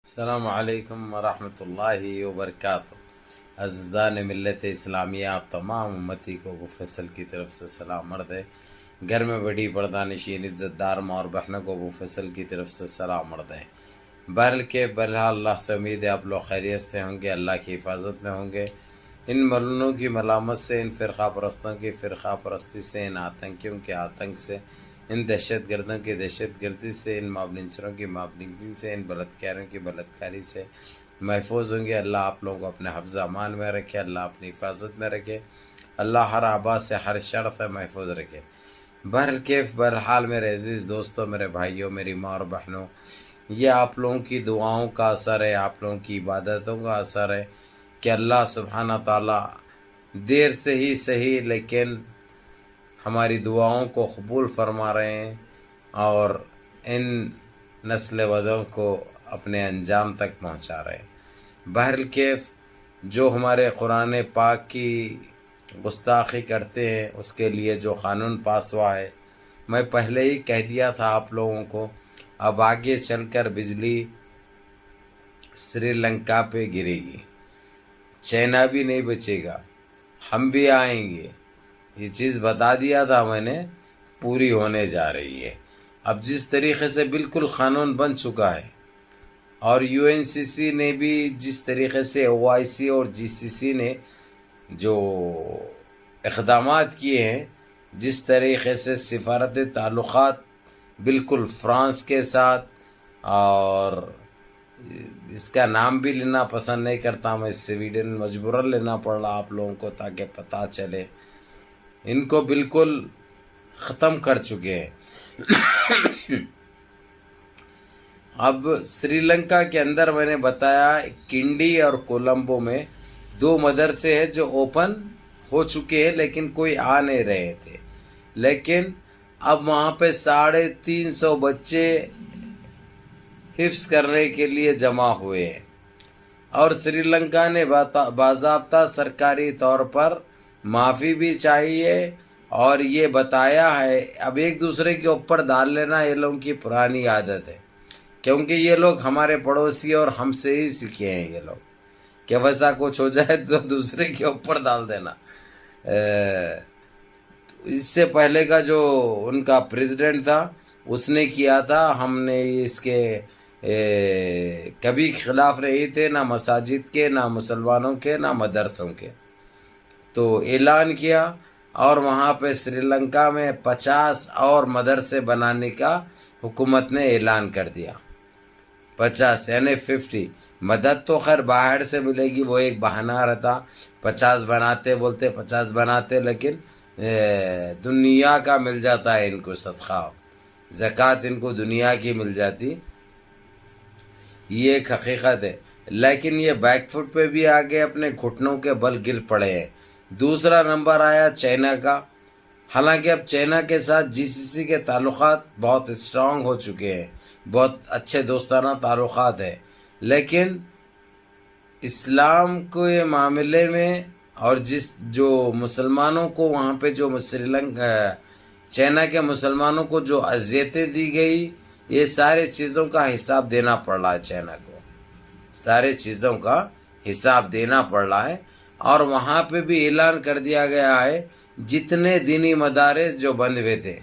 السلام علیکم ورحمۃ اللہ وبرکاتہ۔ عزیزان ملت اسلامیہ، آپ تمام امتی کو ابو فیصل کی طرف سے سلام عرض ہے۔ گھر میں بڑی پردہ نشین عزت دار ماں اور بہنوں کو ابو فیصل کی طرف سے سلام عرض ہے۔ بہرحال اللہ سے امید ہے آپ لوگ خیریت سے ہوں گے، اللہ کی حفاظت میں ہوں گے۔ ان ملنوں کی ملامت سے، ان فرقہ پرستوں کی فرقہ پرستی سے، ان آتنکیوں کے آتنک سے، ان دہشت گردوں کی دہشت گردی سے، ان مابلنچروں کی مابلنچری سے، ان بلاتکاروں کی بلاتکاری سے محفوظ ہوں گے۔ اللہ آپ لوگوں کو اپنے حفظ امان میں رکھے، اللہ اپنی حفاظت میں رکھے، اللہ ہر آبا سے ہر شر سے محفوظ رکھے۔ بہرحال میرے عزیز دوستوں، میرے بھائیوں، میری ماں اور بہنوں، یہ آپ لوگوں کی دعاؤں کا اثر ہے، آپ لوگوں کی عبادتوں کا اثر ہے کہ اللہ سبحانہ تعالیٰ دیر سے ہی صحیح لیکن ہماری دعاؤں کو قبول فرما رہے ہیں اور ان نسل ودوں کو اپنے انجام تک پہنچا رہے ہیں۔ جو ہمارے قرآن پاک کی گستاخی کرتے ہیں اس کے لیے جو قانون پاس ہوا ہے، میں پہلے ہی کہہ دیا تھا آپ لوگوں کو، اب آگے چل کر بجلی سری لنکا پہ گرے گی، چائنا بھی نہیں بچے گا، ہم بھی آئیں گے۔ یہ چیز بتا دیا تھا میں نے، پوری ہونے جا رہی ہے۔ اب جس طریقے سے بالکل قانون بن چکا ہے اور یو این سی سی نے بھی جس طریقے سے، او آئی سی اور جی سی سی نے جو اقدامات کیے ہیں، جس طریقے سے سفارت تعلقات بالکل فرانس کے ساتھ، اور اس کا نام بھی لینا پسند نہیں کرتا میں، سویڈن مجبوراً لینا پڑ رہا آپ لوگوں کو تاکہ پتہ چلے، ان کو بالکل ختم کر چکے ہیں۔ اب سری لنکا کے اندر میں نے بتایا کنڈی اور کولمبو میں 2 مدرسے ہیں جو اوپن ہو چکے ہیں لیکن کوئی آ نہیں رہے تھے، لیکن اب وہاں پہ 350 بچے حفظ کرنے کے لیے جمع ہوئے ہیں، اور سری لنکا نے باضابطہ سرکاری طور پر معافی بھی چاہیے اور یہ بتایا ہے۔ اب ایک دوسرے کے اوپر ڈال لینا یہ لوگوں کی پرانی عادت ہے، کیونکہ یہ لوگ ہمارے پڑوسی اور ہم سے ہی سیکھے ہیں یہ لوگ، کہ ویسا کچھ ہو جائے تو دوسرے کے اوپر ڈال دینا۔ اس سے پہلے کا جو ان کا پریزیڈنٹ تھا اس نے کیا تھا، ہم نے اس کے کبھی خلاف نہیں تھے، نہ مساجد کے، نہ مسلمانوں کے، نہ مدرسوں کے، تو اعلان کیا اور وہاں پہ سری لنکا میں 50 اور مدرسے بنانے کا حکومت نے اعلان کر دیا۔ 50 یعنی 50 مدد تو خیر باہر سے ملے گی، وہ ایک بہانہ رہتا، 50 بناتے بولتے 50 بناتے، لیکن دنیا کا مل جاتا ہے ان کو صدقہ، زکوٰۃ ان کو دنیا کی مل جاتی، یہ ایک حقیقت ہے۔ لیکن یہ بیک فٹ پہ بھی آگے اپنے گھٹنوں کے بل گر پڑے ہیں۔ دوسرا نمبر آیا چائنا کا، حالانکہ اب چائنا کے ساتھ جی سی سی کے تعلقات بہت اسٹرانگ ہو چکے ہیں، بہت اچھے دوستانہ تعلقات ہیں، لیکن اسلام کے معاملے میں اور جو مسلمانوں کو وہاں پہ جو سری لنکا چائنا کے مسلمانوں کو جو اذیتیں دی گئی، یہ سارے چیزوں کا حساب دینا پڑ رہا ہے چائنا کو، سارے چیزوں کا حساب دینا پڑ رہا ہے۔ اور وہاں پہ بھی اعلان کر دیا گیا ہے جتنے دینی مدارس جو بند ہوئے تھے،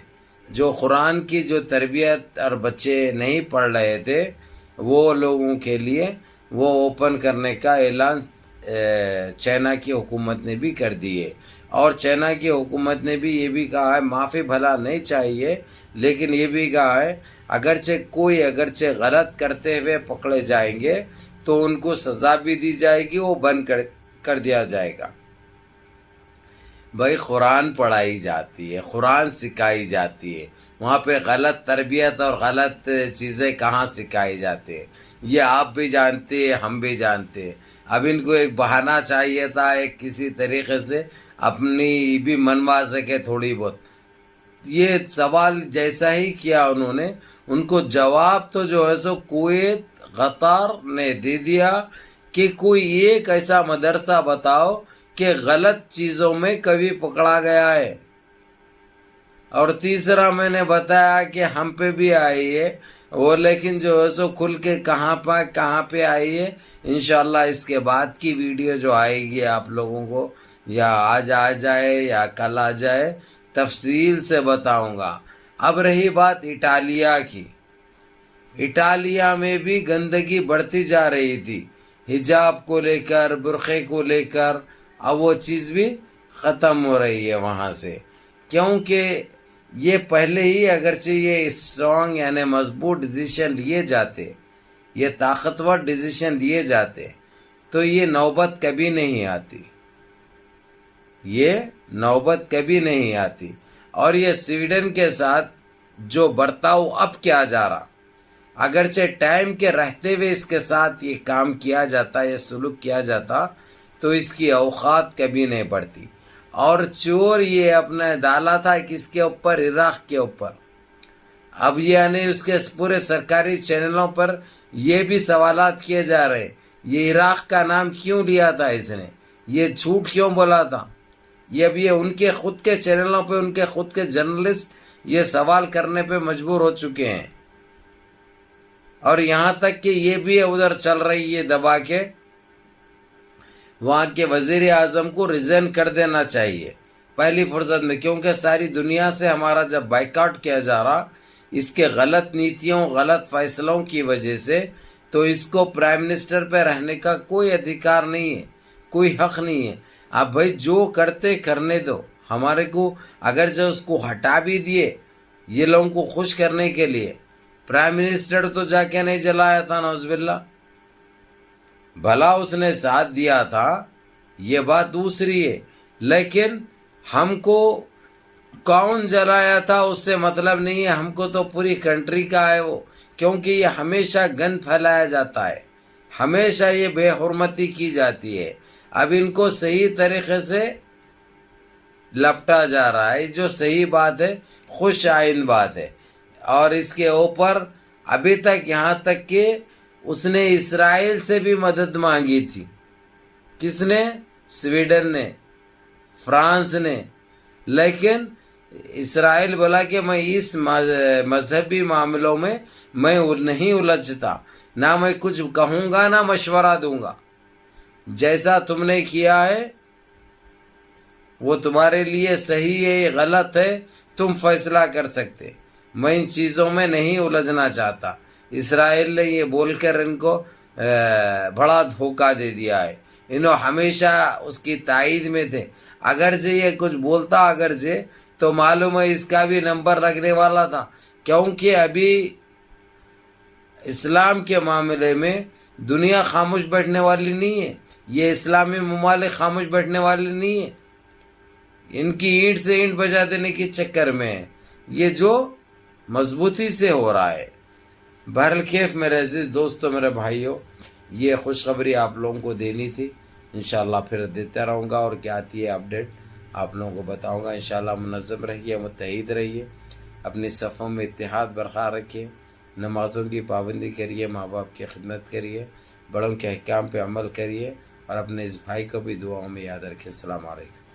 جو قرآن کی جو تربیت اور بچے نہیں پڑھ رہے تھے، وہ لوگوں کے لیے وہ اوپن کرنے کا اعلان چائنا کی حکومت نے بھی کر دیے۔ اور چائنا کی حکومت نے بھی یہ بھی کہا ہے، معافی بھلا نہیں چاہیے، لیکن یہ بھی کہا ہے اگرچہ غلط کرتے ہوئے پکڑے جائیں گے تو ان کو سزا بھی دی جائے گی، وہ بند کر دیا جائے گا۔ بھائی قرآن پڑھائی جاتی ہے، قرآن سکھائی جاتی ہے، وہاں پہ غلط تربیت اور غلط چیزیں کہاں سکھائی جاتی ہیں، یہ آپ بھی جانتے ہیں، ہم بھی جانتے ہیں۔ اب ان کو ایک بہانہ چاہیے تھا، ایک کسی طریقے سے اپنی بھی منوا سکے تھوڑی بہت۔ یہ سوال جیسا ہی کیا انہوں نے، ان کو جواب تو جو ہے سو کویت قطر نے دے دیا کہ کوئی ایک ایسا مدرسہ بتاؤ کہ غلط چیزوں میں کبھی پکڑا گیا ہے۔ اور تیسرا میں نے بتایا کہ ہم پہ بھی آئی ہے، وہ لیکن جو ہے سو کھل کے کہاں پہ آئی ہے، انشاءاللہ اس کے بعد کی ویڈیو جو آئے گی آپ لوگوں کو، یا آج آ جائے یا کل آ جائے، تفصیل سے بتاؤں گا۔ اب رہی بات اٹالیا کی، اٹالیا میں بھی گندگی بڑھتی جا رہی تھی حجاب کو لے کر، برقعے کو لے کر، اب وہ چیز بھی ختم ہو رہی ہے وہاں سے، کیونکہ یہ پہلے ہی اگرچہ یہ اسٹرانگ یعنی مضبوط ڈیسیشن لیے جاتے، یہ طاقتور ڈیسیشن لیے جاتے، تو یہ نوبت کبھی نہیں آتی، یہ نوبت کبھی نہیں آتی۔ اور یہ سویڈن کے ساتھ جو برتاؤ اب کیا جا رہا، اگرچہ ٹائم کے رہتے ہوئے اس کے ساتھ یہ کام کیا جاتا، یہ سلوک کیا جاتا، تو اس کی اوقات کبھی نہیں بڑھتی۔ اور چور یہ اپنا ڈالا تھا کس کے اوپر، عراق کے اوپر۔ اب یعنی اس کے پورے سرکاری چینلوں پر یہ بھی سوالات کیے جا رہے، یہ عراق کا نام کیوں لیا تھا اس نے، یہ جھوٹ کیوں بولا تھا۔ یہ اب یہ ان کے خود کے چینلوں پہ ان کے خود کے جرنلسٹ یہ سوال کرنے پہ مجبور ہو چکے ہیں، اور یہاں تک کہ یہ بھی ادھر چل رہی ہے دبا کے وہاں کے وزیر اعظم کو ریزائن کر دینا چاہیے پہلی فرصت میں، کیونکہ ساری دنیا سے ہمارا جب بائیکاٹ کیا جا رہا اس کے غلط نیتیوں، غلط فیصلوں کی وجہ سے، تو اس کو پرائم منسٹر پہ رہنے کا کوئی ادھیکار نہیں ہے، کوئی حق نہیں ہے۔ اب بھائی جو کرتے کرنے دو، ہمارے کو اگر جو اس کو ہٹا بھی دیے یہ لوگوں کو خوش کرنے کے لیے، پرائم منسٹر تو جا کے نہیں جلایا تھا نعوذ باللہ، بھلا اس نے ساتھ دیا تھا، یہ بات دوسری ہے، لیکن ہم کو کون جلایا تھا اس سے مطلب نہیں ہے، ہم کو تو پوری کنٹری کا ہے وہ، کیونکہ یہ ہمیشہ گند پھیلایا جاتا ہے، ہمیشہ یہ بے حرمتی کی جاتی ہے۔ اب ان کو صحیح طریقے سے لپٹا جا رہا ہے، جو صحیح بات ہے، خوش آئند بات ہے۔ اور اس کے اوپر ابھی تک یہاں تک کہ اس نے اسرائیل سے بھی مدد مانگی تھی، کس نے؟ سویڈن نے، فرانس نے، لیکن اسرائیل بولا کہ میں اس مذہبی معاملوں میں میں نہیں الجھتا، نہ میں کچھ کہوں گا نہ مشورہ دوں گا، جیسا تم نے کیا ہے وہ تمہارے لیے صحیح ہے غلط ہے تم فیصلہ کر سکتے، میں ان چیزوں میں نہیں الجھنا چاہتا۔ اسرائیل نے یہ بول کر ان کو بڑا دھوکہ دے دیا ہے، انہوں ہمیشہ اس کی تائید میں تھے، اگرچہ یہ کچھ بولتا اگرچہ تو معلوم ہے اس کا بھی نمبر لگنے والا تھا، کیونکہ ابھی اسلام کے معاملے میں دنیا خاموش بیٹھنے والی نہیں ہے، یہ اسلامی ممالک خاموش بیٹھنے والی نہیں ہے، ان کی اینٹ سے اینٹ بجا دینے کے چکر میں ہے، یہ جو مضبوطی سے ہو رہا ہے۔ بہرکیف میرے عزیز دوستوں، میرے بھائیوں، یہ خوشخبری آپ لوگوں کو دینی تھی، انشاءاللہ پھر دیتا رہوں گا، اور کیا آتی ہے اپڈیٹ آپ لوگوں کو بتاؤں گا۔ انشاءاللہ منظم رہیے، متحد رہیے، اپنی صفوں میں اتحاد برقرار رکھیے، نمازوں کی پابندی کریے، ماں باپ کی خدمت کریے، بڑوں کے احکام پہ عمل کریے، اور اپنے اس بھائی کو بھی دعاؤں میں یاد رکھیے۔ السلام علیکم۔